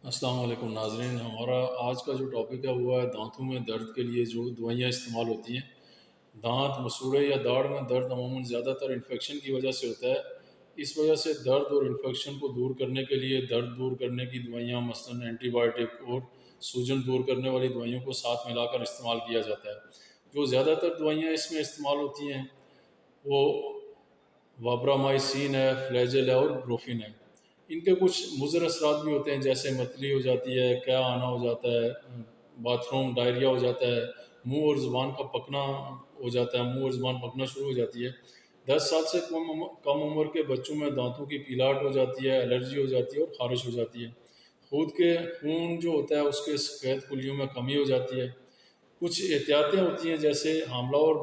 السلام علیکم ناظرین، ہمارا آج کا جو ٹاپک ہے وہ ہے دانتوں میں درد کے لیے جو دوائیاں استعمال ہوتی ہیں۔ دانت مسوڑے یا داڑھ میں درد عموماً زیادہ تر انفیکشن کی وجہ سے ہوتا ہے۔ اس وجہ سے درد اور انفیکشن کو دور کرنے کے لیے درد دور کرنے کی دوائیاں مثلاً اینٹی بائیوٹک اور سوجن دور کرنے والی دوائیوں کو ساتھ ملا کر استعمال کیا جاتا ہے۔ جو زیادہ تر دوائیاں اس میں استعمال ہوتی ہیں وہ وابرامائسین ہے، فلیجل ہے اور بروفین ہے۔ ان کے کچھ مضر اثرات بھی ہوتے ہیں، جیسے متلی ہو جاتی ہے، کیا آنا ہو جاتا ہے، باتھ روم ڈائریا ہو جاتا ہے، منہ اور زبان کا پکنا ہو جاتا ہے، منہ اور زبان پکنا شروع ہو جاتی ہے۔ 10 سال سے کم عمر کے بچوں میں دانتوں کی پیلاٹ ہو جاتی ہے، الرجی ہو جاتی ہے اور خارش ہو جاتی ہے۔ خون جو ہوتا ہے اس کے سفید کلیوں میں کمی ہو جاتی ہے۔ کچھ احتیاطیں ہوتی ہیں، جیسے حاملہ اور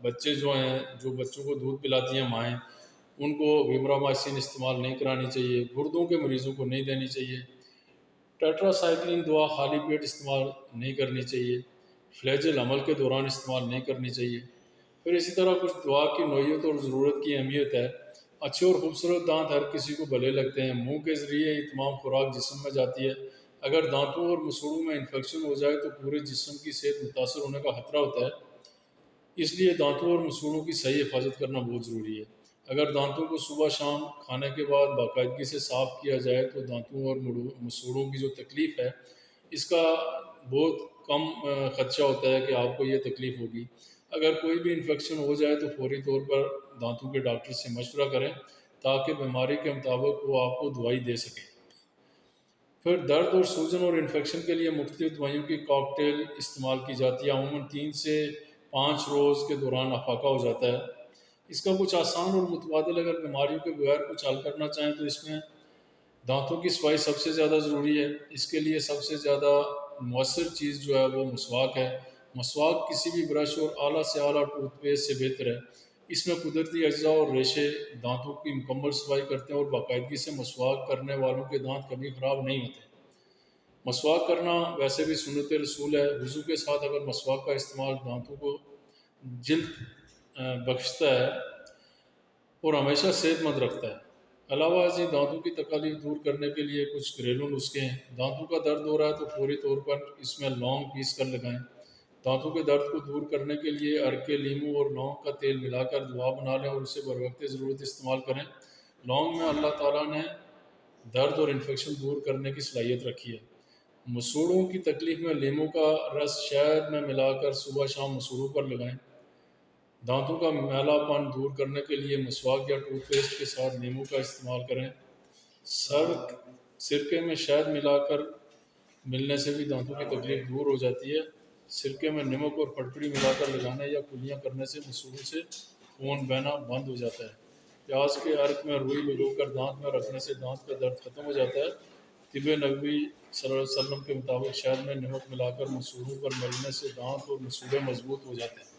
بچے جو ہیں، جو بچوں کو دودھ پلاتی ہیں مائیں، ان کو ویبرامائسین استعمال نہیں کرانی چاہیے۔ گردوں کے مریضوں کو نہیں دینی چاہیے۔ ٹیٹرا سائیکلین دوا خالی پیٹ استعمال نہیں کرنی چاہیے۔ فلیجل حمل کے دوران استعمال نہیں کرنی چاہیے۔ پھر اسی طرح کچھ دوا کی نوعیت اور ضرورت کی اہمیت ہے۔ اچھے اور خوبصورت دانت ہر کسی کو بھلے لگتے ہیں۔ منہ کے ذریعے ہی تمام خوراک جسم میں جاتی ہے۔ اگر دانتوں اور مسوڑوں میں انفیکشن ہو جائے تو پورے جسم کی صحت متاثر ہونے کا خطرہ ہوتا ہے۔ اس لیے دانتوں اور مسوڑوں کی صحیح حفاظت کرنا بہت ضروری ہے۔ اگر دانتوں کو صبح شام کھانے کے بعد باقاعدگی سے صاف کیا جائے تو دانتوں اور مسوڑوں کی جو تکلیف ہے اس کا بہت کم خدشہ ہوتا ہے کہ آپ کو یہ تکلیف ہوگی۔ اگر کوئی بھی انفیکشن ہو جائے تو فوری طور پر دانتوں کے ڈاکٹر سے مشورہ کریں تاکہ بیماری کے مطابق وہ آپ کو دوائی دے سکیں۔ پھر درد اور سوجن اور انفیکشن کے لیے مختلف دوائیوں کی کاکٹیل استعمال کی جاتی ہے۔ عموماً 3 سے 5 روز کے دوران افاقہ ہو جاتا ہے۔ اس کا کچھ آسان اور متبادل اگر بیماریوں کے بغیر کچھ حل کرنا چاہیں تو اس میں دانتوں کی صفائی سب سے زیادہ ضروری ہے۔ اس کے لیے سب سے زیادہ مؤثر چیز جو ہے وہ مسواک ہے۔ مسواک کسی بھی برش اور اعلیٰ سے اعلیٰ ٹوتھ پیسٹ سے بہتر ہے۔ اس میں قدرتی اجزاء اور ریشے دانتوں کی مکمل صفائی کرتے ہیں اور باقاعدگی سے مسواک کرنے والوں کے دانت کبھی خراب نہیں ہوتے۔ مسواک کرنا ویسے بھی سنت رسول ہے۔ وضو کے ساتھ اگر مسواک کا استعمال دانتوں کو جلد بخشتا ہے اور ہمیشہ صحت مند رکھتا ہے۔ علاوہ ازیں دانتوں کی تکالیف دور کرنے کے لیے کچھ گھریلو نسخے ہیں۔ دانتوں کا درد ہو رہا ہے تو فوری طور پر اس میں لونگ پیس کر لگائیں۔ دانتوں کے درد کو دور کرنے کے لیے ارکے لیموں اور لونگ کا تیل ملا کر دوا بنا لیں اور اسے بروقت ضرورت استعمال کریں۔ لونگ میں اللہ تعالیٰ نے درد اور انفیکشن دور کرنے کی صلاحیت رکھی ہے۔ مسوڑوں کی تکلیف میں لیموں کا رس شہد میں ملا کر صبح شام مسوڑوں پر لگائیں۔ دانتوں کا میلا پن دور کرنے کے لیے مسواک یا ٹوتھ پیسٹ کے ساتھ لیموں کا استعمال کریں۔ سرکے میں شہد ملا کر ملنے سے بھی دانتوں کی تکلیف دور ہو جاتی ہے۔ سرکے میں نمک اور پھٹکڑی ملا کر لگانے یا کلیاں کرنے سے مسوڑوں سے خون بہنا بند ہو جاتا ہے۔ پیاز کے عرق میں روئی بھگو کر دانت میں رکھنے سے دانت کا درد ختم ہو جاتا ہے۔ طب نبوی صلی اللہ علیہ وسلم کے مطابق شہد میں نمک ملا کر مسوڑوں پر ملنے سے دانت اور مسوڑے مضبوط ہو جاتے ہیں۔